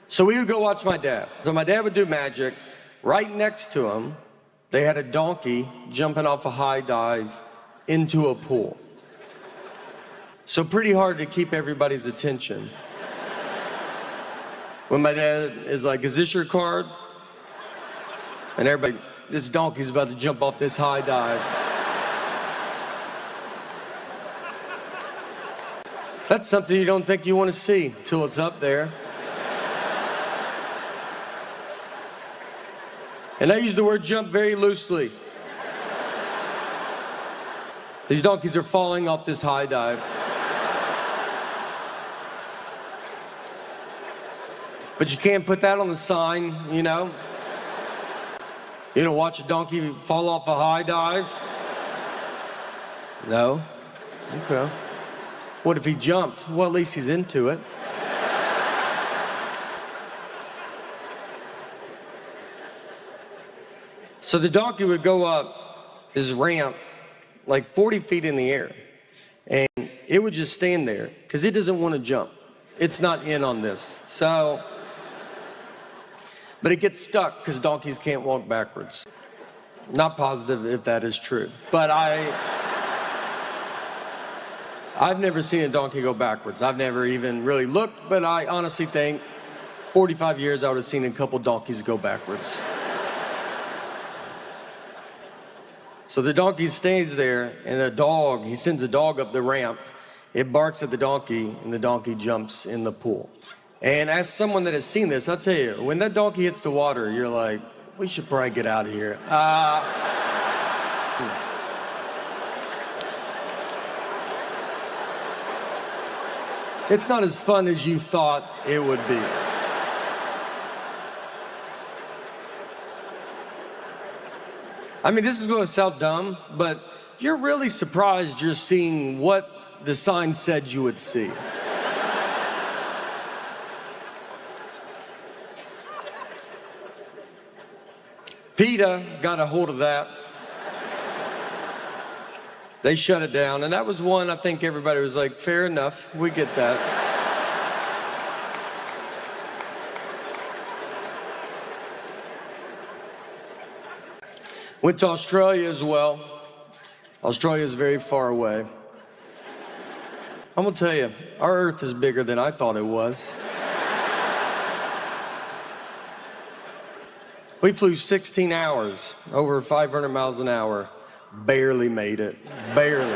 So we would go watch my dad. So my dad would do magic. Right next to him, they had a donkey jumping off a high dive into a pool. So pretty hard to keep everybody's attention. When my dad is like, is this your card? And everybody, this donkey's about to jump off this high dive. That's something you don't think you want to see till it's up there. And I use the word jump very loosely. These donkeys are falling off this high dive. But you can't put that on the sign, you know? You don't watch a donkey fall off a high dive? No? Okay. What if he jumped? Well, at least he's into it. So the donkey would go up this ramp like 40 feet in the air, and it would just stand there because it doesn't want to jump. It's not in on this. So, but it gets stuck because donkeys can't walk backwards. Not positive if that is true, but I've never seen a donkey go backwards. I've never even really looked, but I honestly think 45 years I would have seen a couple donkeys go backwards. So the donkey stays there, and he sends a dog up the ramp. It barks at the donkey, and the donkey jumps in the pool. And as someone that has seen this, I'll tell you, when that donkey hits the water, you're like, we should probably get out of here. It's not as fun as you thought it would be. I mean, this is going to sound dumb, but you're really surprised you're seeing what the sign said you would see. PETA got a hold of that. They shut it down, and that was one I think everybody was like, fair enough, we get that. Went to Australia as well. Australia is very far away. I'm gonna tell you, our Earth is bigger than I thought it was. We flew 16 hours, over 500 miles an hour. Barely made it, barely.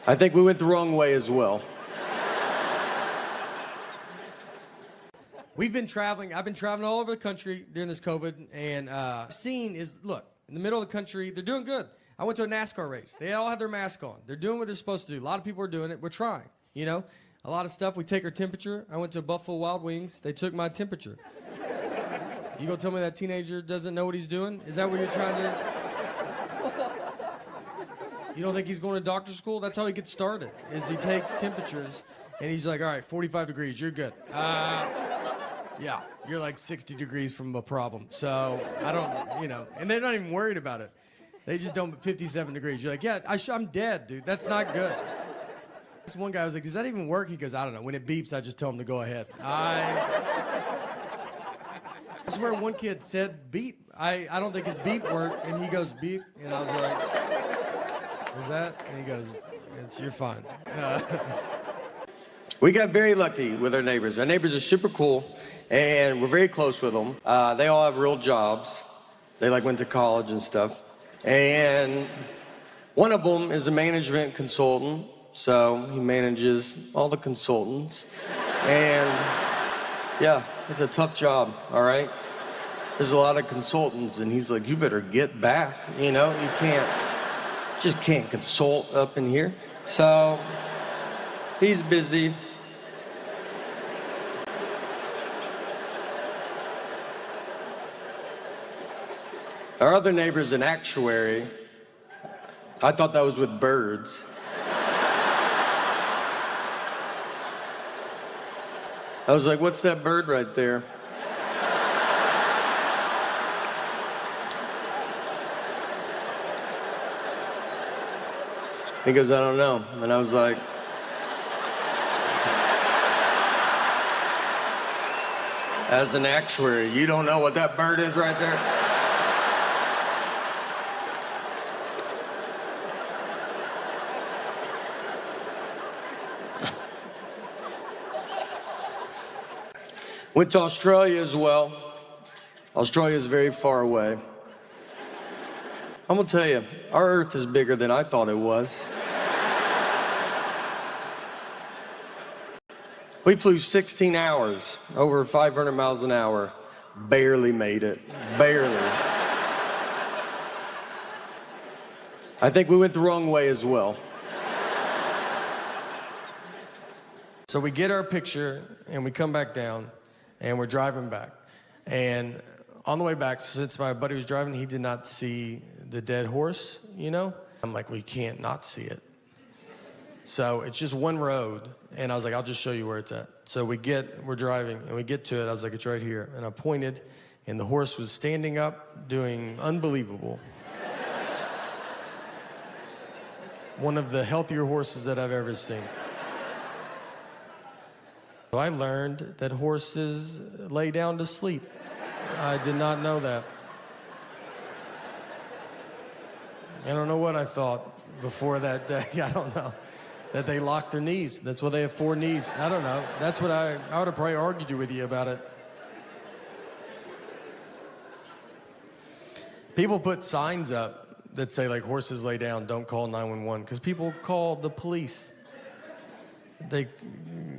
I think we went the wrong way as well. I've been traveling all over the country during this COVID, and scene is, look, in the middle of the country, they're doing good. I went to a NASCAR race. They all had their mask on. They're doing what they're supposed to do. A lot of people are doing it. We're trying, you know? A lot of stuff, we take our temperature. I went to Buffalo Wild Wings. They took my temperature. You gonna tell me that teenager doesn't know what he's doing? Is that what you're trying to... You don't think he's going to doctor school? That's how he gets started, is he takes temperatures, and he's like, all right, 45 degrees, you're good. Yeah, you're like 60 degrees from a problem. So I don't, you know, and they're not even worried about it. They just don't, 57 degrees. You're like, yeah, I'm dead, dude. That's not good. This one guy was like, does that even work? He goes, I don't know. When it beeps, I just tell him to go ahead. I swear one kid said beep. I don't think his beep worked, and he goes beep, and I was like, was that? And he goes, you're fine. We got very lucky with our neighbors. Our neighbors are super cool, and we're very close with them. They all have real jobs. They like went to college and stuff. And one of them is a management consultant, so he manages all the consultants. And yeah, it's a tough job, all right? There's a lot of consultants, and he's like, you better get back, you know? You just can't consult up in here. So he's busy. Our other neighbor's an actuary. I thought that was with birds. I was like, what's that bird right there? He goes, I don't know. And I was like, As an actuary, you don't know what that bird is right there? Went to Australia as well. Australia is very far away. I'm gonna tell you, our Earth is bigger than I thought it was. We flew 16 hours, over 500 miles an hour. Barely made it, barely. I think we went the wrong way as well. So we get our picture and we come back down and we're driving back. And on the way back, since my buddy was driving, he did not see the dead horse, you know? I'm like, we can't not see it. So it's just one road, and I was like, I'll just show you where it's at. So we're driving, and we get to it. I was like, it's right here. And I pointed, and the horse was standing up, doing unbelievable. One of the healthier horses that I've ever seen. So I learned that horses lay down to sleep. I did not know that. I don't know what I thought before that day. I don't know. That they lock their knees. That's why they have 4 knees. I don't know. That's what I would have probably argued with you about it. People put signs up that say, like, horses lay down, don't call 911, because people call the police. They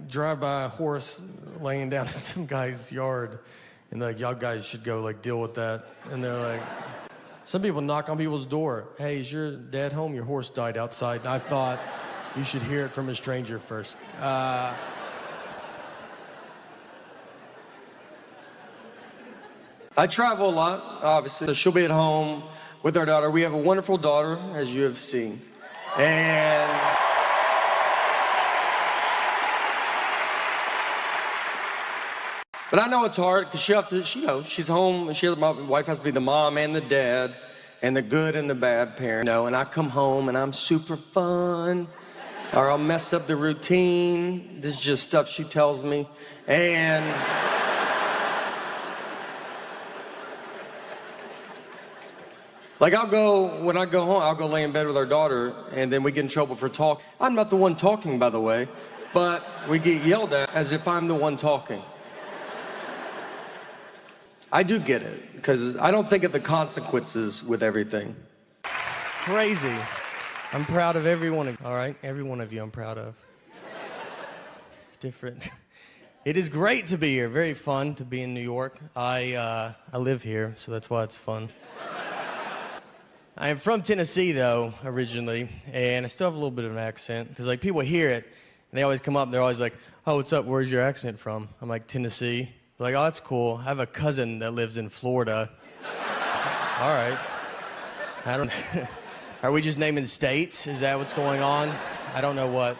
drive by a horse laying down in some guy's yard, and they're like, y'all guys should go, like, deal with that. And they're like, some people knock on people's door. Hey, is your dad home? Your horse died outside. And I thought, you should hear it from a stranger first. I travel a lot, obviously. She'll be at home with our daughter. We have a wonderful daughter, as you have seen. And but I know it's hard because she's home, and my wife has to be the mom and the dad and the good and the bad parent. And I come home and I'm super fun. Or I'll mess up the routine. This is just stuff she tells me. And like when I go home, I'll go lay in bed with our daughter, and then we get in trouble for talk. I'm not the one talking, by the way, but we get yelled at as if I'm the one talking. I do get it, because I don't think of the consequences with everything. Crazy. I'm proud of every one of you, all right? Every one of you I'm proud of. It's different. It is great to be here. Very fun to be in New York. I live here, so that's why it's fun. I am from Tennessee, though, originally, and I still have a little bit of an accent, because, like, people hear it, and they always come up, and they're always like, oh, what's up? Where's your accent from? I'm like, Tennessee. They're like, oh, that's cool. I have a cousin that lives in Florida. All right. I don't Are we just naming states? Is that what's going on? I don't know what.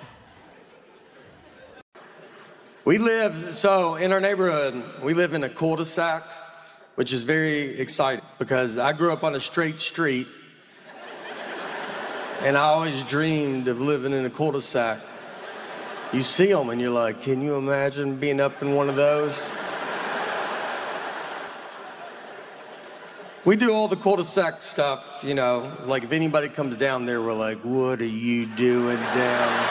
In our neighborhood, we live in a cul-de-sac, which is very exciting because I grew up on a straight street, and I always dreamed of living in a cul-de-sac. You see them and you're like, can you imagine being up in one of those? We do all the cul-de-sac stuff, like if anybody comes down there, we're like, what are you doing down?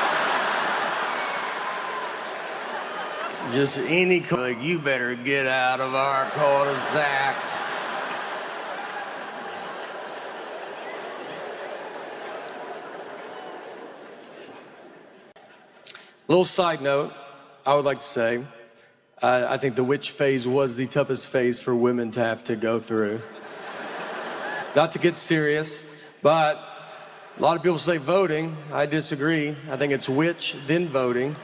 Just like, you better get out of our cul-de-sac. Little side note, I would like to say, I think the witch phase was the toughest phase for women to have to go through. Not to get serious, but a lot of people say voting. I disagree. I think it's witch, then voting.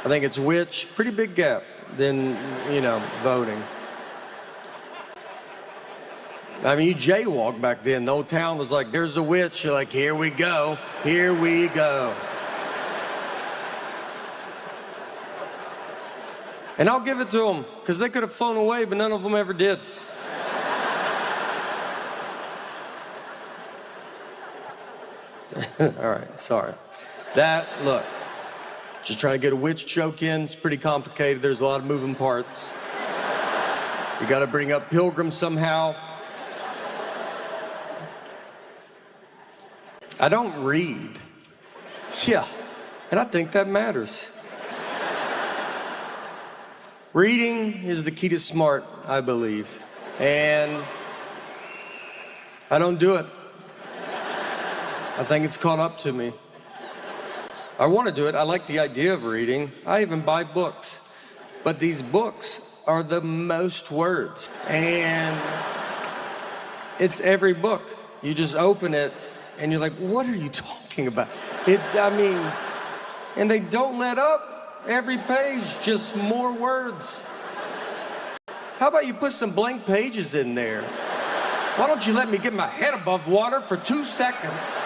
I think it's witch, pretty big gap, then, voting. I mean, you jaywalk back then. The whole town was like, there's a witch. You're like, here we go. Here we go. And I'll give it to them, because they could have flown away, but none of them ever did. All right, sorry. Look, Just trying to get a witch joke in. It's pretty complicated. There's a lot of moving parts. You got to bring up Pilgrim somehow. I don't read. Yeah, and I think that matters. Reading is the key to smart, I believe. And I don't do it. I think it's caught up to me. I want to do it. I like the idea of reading. I even buy books. But these books are the most words. And it's every book. You just open it and you're like, what are you talking about? And they don't let up. Every page, just more words. How about you put some blank pages in there? Why don't you let me get my head above water for 2 seconds?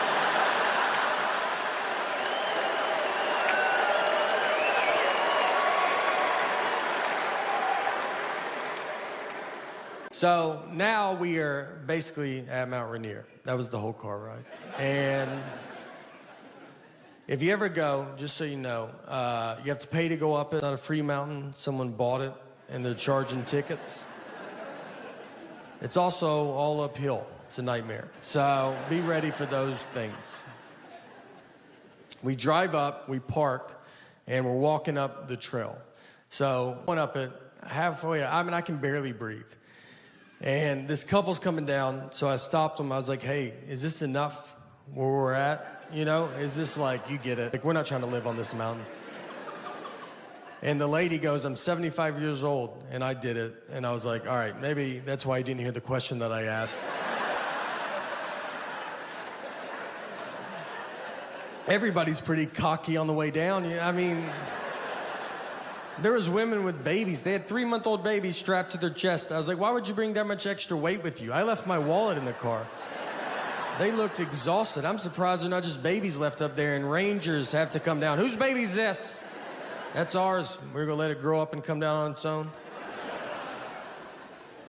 So now we are basically at Mount Rainier. That was the whole car ride. And if you ever go, just so you know, you have to pay to go up it. It's not a free mountain. Someone bought it, and they're charging tickets. It's also all uphill. It's a nightmare. So be ready for those things. We drive up, we park, and we're walking up the trail. So went up it halfway. I can barely breathe. And this couple's coming down, so I stopped them. I was like, hey, is this enough where we're at? You know, is this like, you get it? Like, we're not trying to live on this mountain. And the lady goes, I'm 75 years old, and I did it. And I was like, all right, maybe that's why you didn't hear the question that I asked. Everybody's pretty cocky on the way down. There was women with babies. They had 3-month-old babies strapped to their chest. I was like, why would you bring that much extra weight with you? I left my wallet in the car. They looked exhausted. I'm surprised they're not just babies left up there and rangers have to come down. Whose baby's this? That's ours. We're gonna let it grow up and come down on its own.